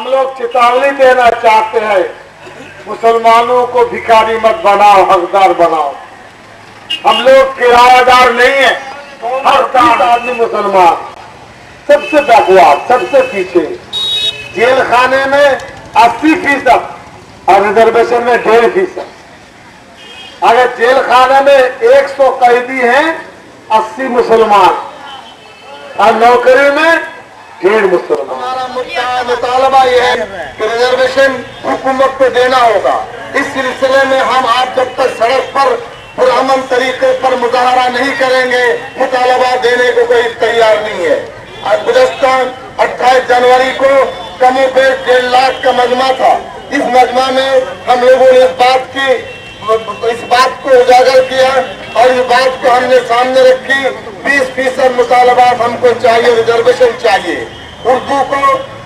हम लोग चेतावनी देना चाहते हैं, मुसलमानों को भिखारी मत बनाओ, हकदार बनाओ। हम लोग किरायादार नहीं है। हर 30 आदमी मुसलमान, सबसे बैकवर्ड, सबसे पीछे। जेल खाने में 80% और रिजर्वेशन में 1.5%। अगर जेल खाने में 100 कैदी हैं, 80 मुसलमान और नौकरी में 1.5 मुसलमान। हमारा मुतालबा यह है कि रिजर्वेशन हुकूमत को देना होगा। इस सिलसिले में हम आप जब तक सड़क पर पुरअमन तरीके पर मुजाहरा नहीं करेंगे, मुतालबा देने को कोई तैयार नहीं है। आज गुज़श्ता 28 जनवरी को कमोबेश 1.5 लाख का मजमा था। इस मजमा में हम लोगों ने इस बात को उजागर किया और इस बात को हमने सामने रखी। 20% मुतालबात हमको चाहिए, रिजर्वेशन चाहिए। उर्दू को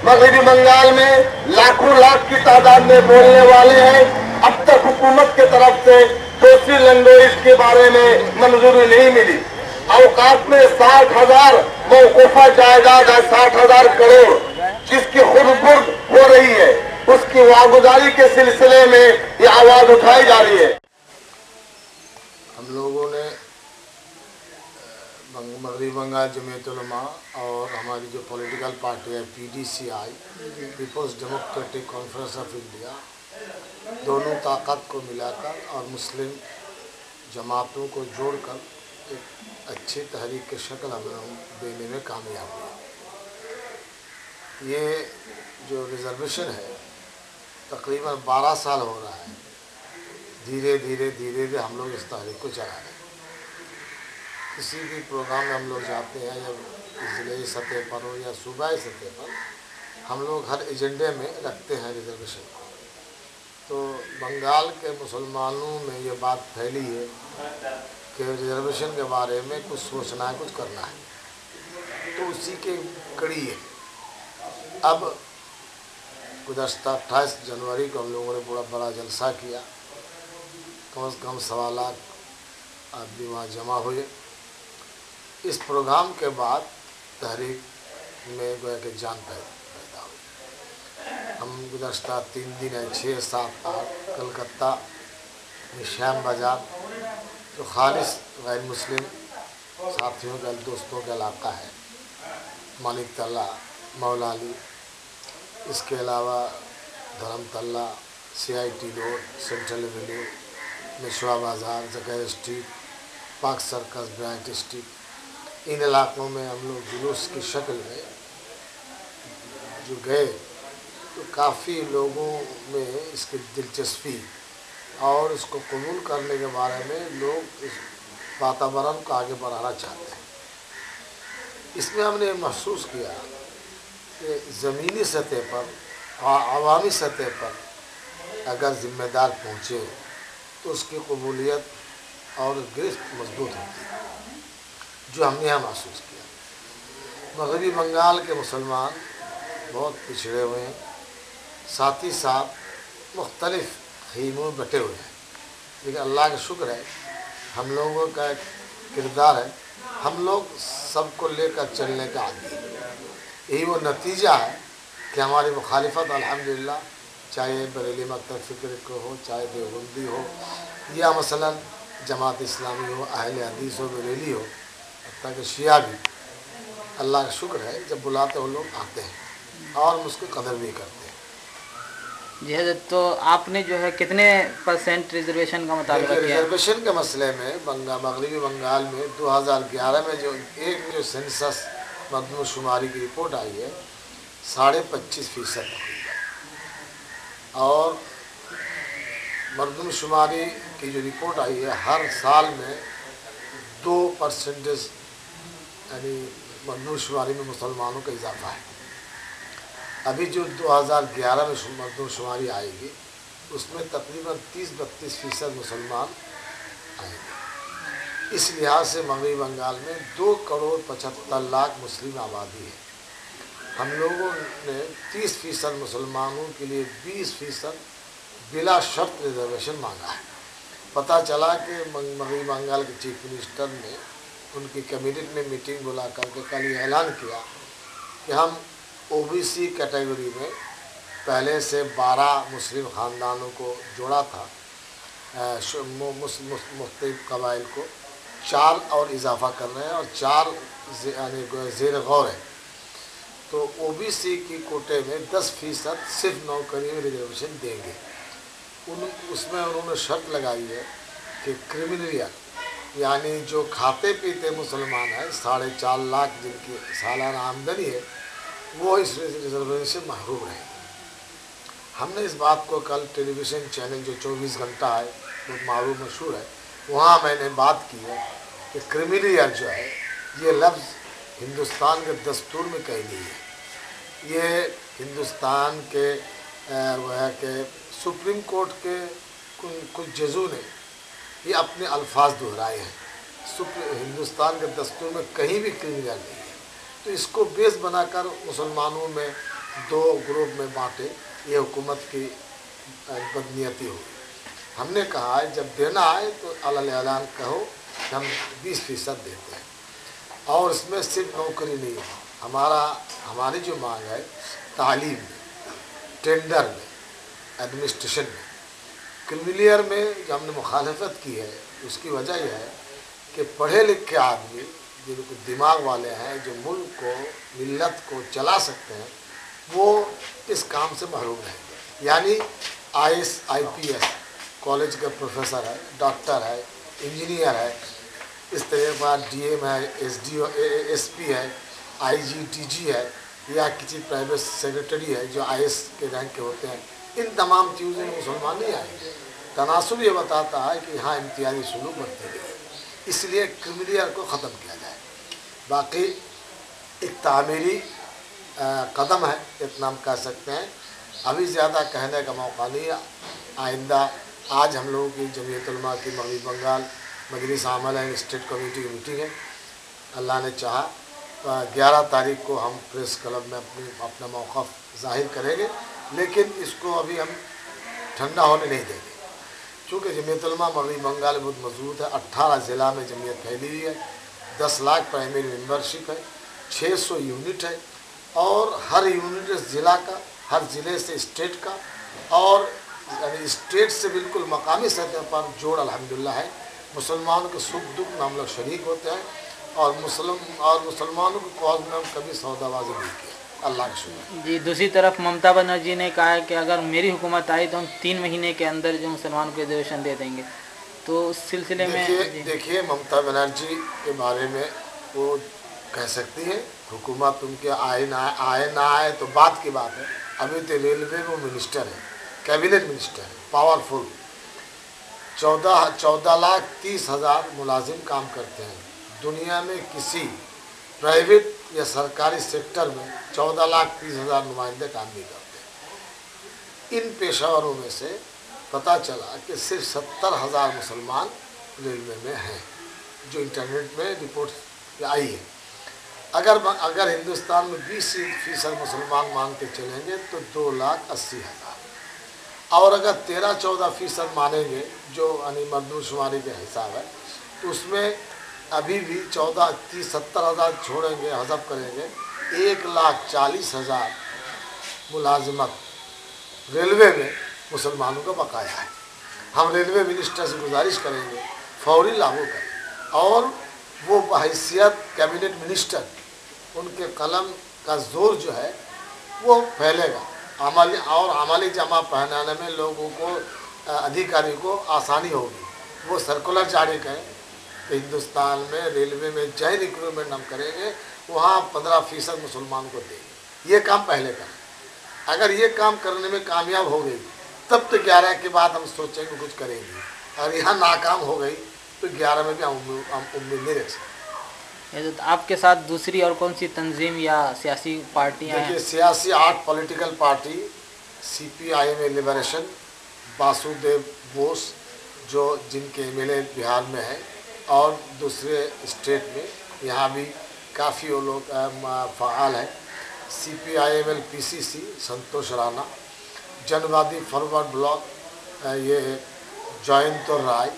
मगरबी बंगाल में लाखों लाख की तादाद में बोलने वाले हैं। अब तक हुकूमत के तरफ से दूसरी लैंग्वेज के बारे में मंजूरी नहीं मिली। औकात में 60,000 मौकूफा जायदाद है, 60,000 करोड़, जिसकी खुर्द-बुर्द हो रही है, उसकी वागुजारी के सिलसिले में ये आवाज उठाई जा रही है। हम लोगों ने मगरबी बंगाल जमीयत उलमा और हमारी जो पॉलिटिकल पार्टी है PDCI, people's democratic conference of India, दोनों ताकत को मिलाकर और मुस्लिम जमातों को जोड़कर एक अच्छी तहरीक की शक्ल हम देने में कामयाब हुए। ये जो रिजर्वेशन है तकरीबन 12 साल हो रहा है। धीरे धीरे हम लोग इस तहरीक को चला रहे हैं। किसी भी प्रोग्राम में हम लोग जाते हैं, या ज़िले सतह पर हो या सूबाई सतह पर, हम लोग हर एजेंडे में रखते हैं रिजर्वेशन को। तो बंगाल के मुसलमानों में ये बात फैली है कि रिजर्वेशन के बारे में कुछ सोचना है, कुछ करना है। तो उसी के कड़ी है। अब गुज़श्ता 28 जनवरी को हम लोगों ने पूरा बड़ा जलसा किया। कम से कम 1.25 लाख आदमी वहाँ जमा हुए। इस प्रोग्राम के बाद तहरीक में गोया कि जान पैदा हुई। हम गुज़श्ता 3 दिन है, 6, 7, 8 कलकत्ता में श्याम बाज़ार, जो खालिस गैर मुस्लिम साथियों का, दोस्तों का इलाका है, मालिक तल्ला, मौला अली, इसके अलावा Dharmatala, CIT road, central avenue, मिशवा बाज़ार, जगह street, park circus, bright street, इन इलाकों में हम लोग जुलूस की शक्ल में जो गए तो काफ़ी लोगों में इसकी दिलचस्पी और इसको कबूल करने के बारे में लोग इस वातावरण को आगे बढ़ाना चाहते हैं। इसमें हमने महसूस किया कि ज़मीनी सतह पर और अवामी सतह पर अगर ज़िम्मेदार पहुँचे तो उसकी कबूलियत और गिरफ्त मजबूत होती है, जो हमने यहाँ महसूस किया। मगरबी बंगाल के मुसलमान बहुत पिछड़े हुए हैं, साथ ही साथ मुख्तलिफ खीमों में बटे हुए हैं। लेकिन अल्लाह का शुक्र है, हम लोगों का एक किरदार है, हम लोग सबको लेकर चलने का आदी है। यही वो नतीजा है कि हमारी मुखालिफत अल्हम्दुलिल्लाह, चाहे बरेली मकतब फ़िक्र को हो, चाहे देवबंदी हो, या मसलन जमात इस्लामी हो, अहले हदीस हो, बरेली हो, हत्ता कि शिया भी, अल्लाह का शुक्र है, जब बुलाते वो लोग आते हैं और हम उसकी कदर भी करते हैं। जी हज़रत, तो आपने जो है कितने % रिजर्वेशन का मुतालबा किया? रिजर्वेशन के मसले में मगरबी बंगाल में 2011 में जो सेंसस मरदमशुमारी की रिपोर्ट आई है, 25.5% और मरदमशुमारी की जो रिपोर्ट आई है, हर साल में 2% यानी मरदमशुमारी में मुसलमानों का इजाफा है। अभी जो 2011 में मरदमशुमारी आएगी उसमें तकरीबन 30-32% मुसलमान आएंगे। इस लिहाज से मगरबी बंगाल में 2,75,00,000 मुस्लिम आबादी है। हम लोगों ने 30% मुसलमानों के लिए 20% बिला शर्त रिजर्वेशन मांगा है। पता चला कि मगरबी बंगाल के चीफ मिनिस्टर ने उनकी कैबिनेट में मीटिंग बुला करके कल ये ऐलान किया कि हम OBC कैटेगरी में पहले से 12 मुस्लिम ख़ानदानों को जोड़ा था, मुख्तलिफ कबाइल को 4 और इजाफ़ा कर रहे हैं और 4 यानी ज़ेर गौर है। तो ओबीसी की कोटे में 10% सिर्फ नौकरी में रिजर्वेशन देंगे। उसमें उन्होंने शर्त लगाई है कि क्रिमिनल यानी जो खाते पीते मुसलमान हैं 4.5 लाख जिनकी सालाना आमदनी है वो इस रिजर्वेशन से महरूम रहेंगे। हमने इस बात को कल टेलीविज़न चैनल जो 24 घंटा है बहुत मारूफ मशहूर है, वहाँ मैंने बात की है कि क्रिमिनल जो है ये लफ्ज़ हिंदुस्तान के दस्तूर में कहीं नहीं है। ये हिंदुस्तान के वो है कि सुप्रीम कोर्ट के कुछ जजों ने ये अपने अल्फाज दोहराए हैं। हिंदुस्तान के दस्तूर में कहीं भी क्रिमिनल नहीं है। तो इसको बेस बनाकर मुसलमानों में 2 ग्रुप में बांटे, ये हुकूमत की बदनीयती होगी। हमने कहा है जब देना आए तो अल-ऐलान कहो कि हम 20% देते हैं और इसमें सिर्फ नौकरी नहीं है, हमारी जो मांग है तालीम में, टेंडर में, एडमिनिस्ट्रेशन में, क्रिमिलियर में जो हमने मुखालफत की है उसकी वजह यह है कि पढ़े लिखे आदमी जिनको दिमाग वाले हैं जो मुल्क को मिल्लत को चला सकते हैं वो इस काम से महरूम रहेंगे। यानी IAS IPS कॉलेज का प्रोफेसर है, डॉक्टर है, इंजीनियर है, इस तरह का DM है, SDO SP है, IG DG है या किसी प्राइवेट सेक्रेटरी है जो IAS के रैंक के होते हैं, इन तमाम चीज़ों में मुसलमान नहीं आएंगे। तनासुब ये बताता है कि यहाँ इम्तियाजी सुलूक बढ़ती गई, इसलिए क्रिमिलियर को ख़त्म किया जाए। बाकी एक तामीरी कदम है, इतना हम कह सकते हैं। अभी ज़्यादा कहने का मौका नहीं है। आइंदा आज हम लोगों की जमीयत उलमा की मगरबी बंगाल मजलिस आमल है स्टेट कमेटी की मीटिंग है। अल्लाह ने चाहा 11 तारीख को हम प्रेस क्लब में अपना मौक़िफ़ ज़ाहिर करेंगे, लेकिन इसको अभी हम ठंडा होने नहीं देंगे क्योंकि जमीयत उलमा मगरबी बंगाल बहुत मजबूत है। 18 ज़िला में जमीयत फैली हुई है, 10 लाख प्राइमरी मेंबरशिप है, 600 यूनिट है और हर यूनिट ज़िला का, हर ज़िले से स्टेट का और यानी स्टेट से बिल्कुल मकामी सतह पर जोड़ अल्हम्दुलिल्लाह है। मुसलमानों के सुख दुख में हम लोग शरीक होते हैं और मुसलमानों की कौज में हम कभी सौदाबाजी नहीं की। अल्लाह का शुक्र जी। दूसरी तरफ ममता बनर्जी ने कहा है कि अगर मेरी हुकूमत आई तो हम 3 महीने के अंदर जो मुसलमान को रिजर्वेशन दे देंगे। तो उस सिलसिले में देखिए ममता बनर्जी के बारे में वो कह सकती है हुकूमत उनके आए ना आए तो बात की बात है। अभी तो रेलवे में मिनिस्टर है, कैबिनेट मिनिस्टर है, पावरफुल। 14,30,000 मुलाजिम काम करते हैं। दुनिया में किसी प्राइवेट या सरकारी सेक्टर में 14,30,000 नुमाइंदे काम नहीं करते। इन पेशावरों में से पता चला कि सिर्फ 70,000 मुसलमान रेलवे में हैं, जो इंटरनेट में रिपोर्ट आई है। अगर हिंदुस्तान में 20% मुसलमान मान के चलेंगे तो 2,80,000 और अगर 13-14% मानेंगे जो यानी मरदमशुमारी के हिसाब है तो उसमें अभी भी 70,000 छोड़ेंगे, हज़फ करेंगे 1,40,000 मुलाजिमत रेलवे में मुसलमानों का बकाया है। हम रेलवे मिनिस्टर से गुजारिश करेंगे फौरी लागू करें और वो बहैसियत कैबिनेट मिनिस्टर उनके कलम का जोर जो है वो फैलेगा। अमली जमा पहनाने में लोगों को अधिकारी को आसानी होगी। वो सर्कुलर जारी करें कि हिंदुस्तान में रेलवे में जय रिक्रूटमेंट हम करेंगे वहाँ 15% मुसलमान को देंगे। ये काम पहले करें। अगर ये काम करने में कामयाब हो गई तब तो 11 के बाद हम सोचेंगे कुछ करेंगे। अगर यहाँ नाकाम हो गई तो 11 में भी हम उम्मीद नहीं रख सकते। तो आपके साथ दूसरी और कौन सी तंजीम या सियासी पार्टियाँ हैं? देखिए सियासी 8 political party CPIM liberation, Vasudev Bose जो जिनके MLA बिहार में है और दूसरे स्टेट में यहाँ भी काफ़ी वो लोग फ़ाल हैं। CPIML PCC संतोष राणा, जनवादी फॉरवर्ड ब्लॉक ये जयंत राय,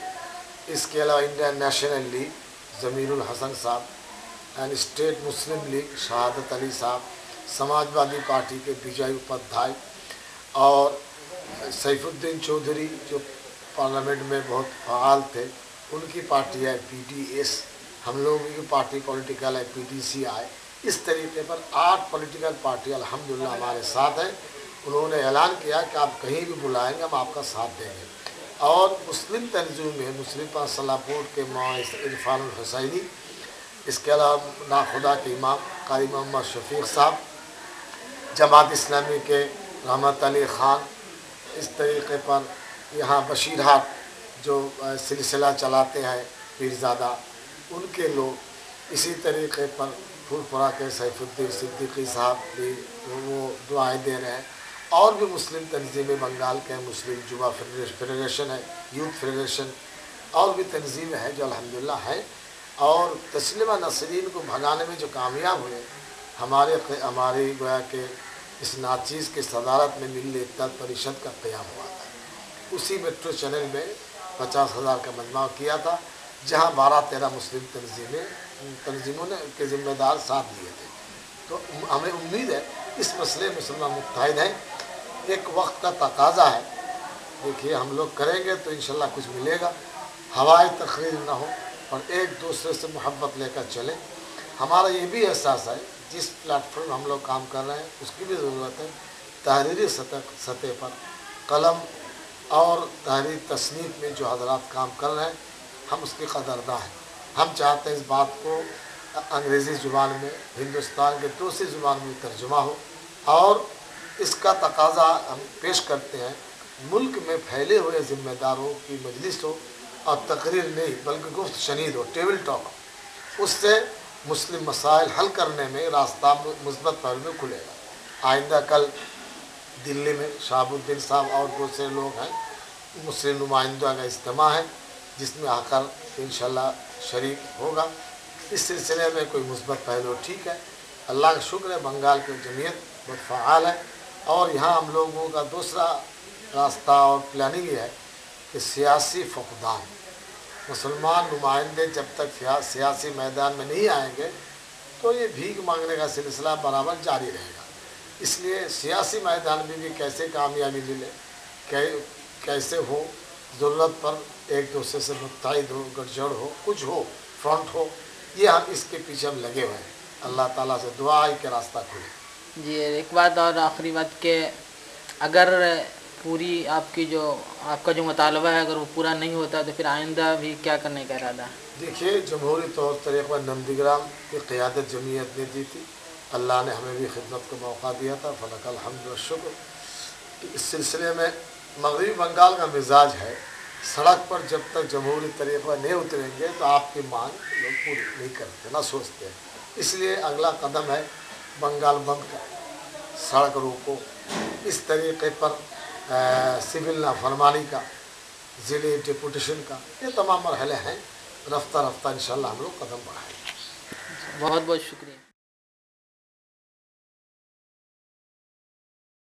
इसके अलावा Indian national league Zamirul Hasan साहब एंड स्टेट मुस्लिम लीग शहादत अली साहब, समाजवादी पार्टी के विजय उपाध्याय اور सैफुद्दीन चौधरी जो पार्लियामेंट में बहुत फ़ाल थे, उनकी पार्टी है PDS, हम लोगों की पार्टी पॉलिटिकल है PDCI। इस तरीके पर 8 पॉलिटिकल पार्टी अल्हम्दुलिल्लाह हमारे साथ हैं। उन्होंने ऐलान किया कि आप कहीं भी बुलाएंगे हम आपका साथ देंगे। और मुस्लिम तंजीम में मुस्लिम पासला बोर्ड के मुअज़्ज़ इरफान हुसैनी, इसके अलावा नाखुदा के इमाम कारी मोहम्मद शफीक साहब, जमात इस्लामी के रहमत अली ख़ान, इस तरीके पर यहाँ बशीर हाट जो सिलसिला चलाते हैं पीरज़ादा, उनके लोग, इसी तरीके पर फुलपुरा के सैफुद्दीन सिद्दीकी साहब भी वो दुआएं दे रहे हैं। और भी मुस्लिम तंजीमें बंगाल के मुस्लिम जुवा फेडरेशन है, यूथ फेडरेशन, और भी तंजीमें हैं जो अल्हम्दुलिल्लाह हैं। और तस्लीमा नसरीन को भगाने में जो कामयाब हुए, हमारी गोया के इस नाचीज़ की सदारत में मिली इत्तेहाद परिषद का क़याम हुआ था। उसी मेट्रो चैनल में 50,000 का मजमा किया था, जहां 12-13 मुस्लिम तंजीमों ने के ज़िम्मेदार साथ दिए थे। तो हमें उम्मीद है इस मसले मुसलमान मुत्तहिद हैं। एक वक्त का तकाजा है, देखिए हम लोग करेंगे तो इंशाल्लाह कुछ मिलेगा। हवाई तकरीर ना हो और एक दूसरे से मोहब्बत लेकर चलें। हमारा ये भी एहसास है जिस प्लेटफॉर्म हम लोग काम कर रहे हैं उसकी भी ज़रूरत है। तहरीरी सतह पर कलम और तहरीर तसनीफ़ में जो हज़रात काम कर रहे हैं, हम उसकी कदरदान हैं। हम चाहते हैं इस बात को अंग्रेज़ी ज़ुबान में, हिंदुस्तान के दूसरी ज़ुबान में तर्जुमा हो, और इसका तकाजा हम पेश करते हैं। मुल्क में फैले हुए ज़िम्मेदारों की मजलिस हो और तकरीर नहीं बल्कि गुफ्त शनीद हो, टेबल टॉक हो, उससे मुस्लिम मसाइल हल करने में रास्ता मुस्बत पहलू में खुलेगा। आइंदा कल दिल्ली में शहाबुद्दीन साहब और दूसरे लोग हैं, मुस्लिम नुमाइंदों का इज्तिमा है जिसमें आकर इंशाल्लाह शरीक होगा। इस सिलसिले में कोई मुस्बत पहलू ठीक है। अल्लाह का शुक्र है, बंगाल की जमीयत बहुत फ़ाल है। और यहाँ हम लोगों का दूसरा रास्ता और प्लानिंग ये है कि सियासी फुक़दान, मुसलमान नुमाइंदे जब तक सियासी मैदान में नहीं आएंगे तो ये भीख मांगने का सिलसिला बराबर जारी रहेगा। इसलिए सियासी मैदान में भी कैसे कामयाबी मिले, कैसे हो, ज़रूरत पर एक दूसरे से मुत्तहिद हो, गठजोड़ हो, कुछ हो, फ्रंट हो, ये हम इसके पीछे हम लगे हुए हैं। अल्लाह ताला से दुआ है कि रास्ता खुले। जी एक बात और आखिरी बात के, अगर पूरी आपका जो मुतालबा है अगर वो पूरा नहीं होता तो फिर आइंदा भी क्या करने का इरादा है? देखिए, जमहूरी तौर तरीक़ा नंदीग्राम की क़यादत जमीयत ने दी थी। अल्लाह ने हमें भी खिदमत का मौका दिया था, फलकल हम्द व शुक्र। इस सिलसिले में मगरबी बंगाल का मिजाज है, सड़क पर जब तक जमहूरी तरीक़ा नहीं उतरेंगे तो आपकी मांग लोग पूरी नहीं करते, ना सोचते हैं। इसलिए अगला कदम है बंगाल बंद का, सड़क रोको, इस तरीक़े पर सिविल नाफरमानी का, ज़िले डिपुटेशन का, ये तमाम मरहले हैं। रफ्ता रफ्ता इंशाल्लाह हम लोग कदम बढ़ाएंगे। बहुत बहुत शुक्रिया।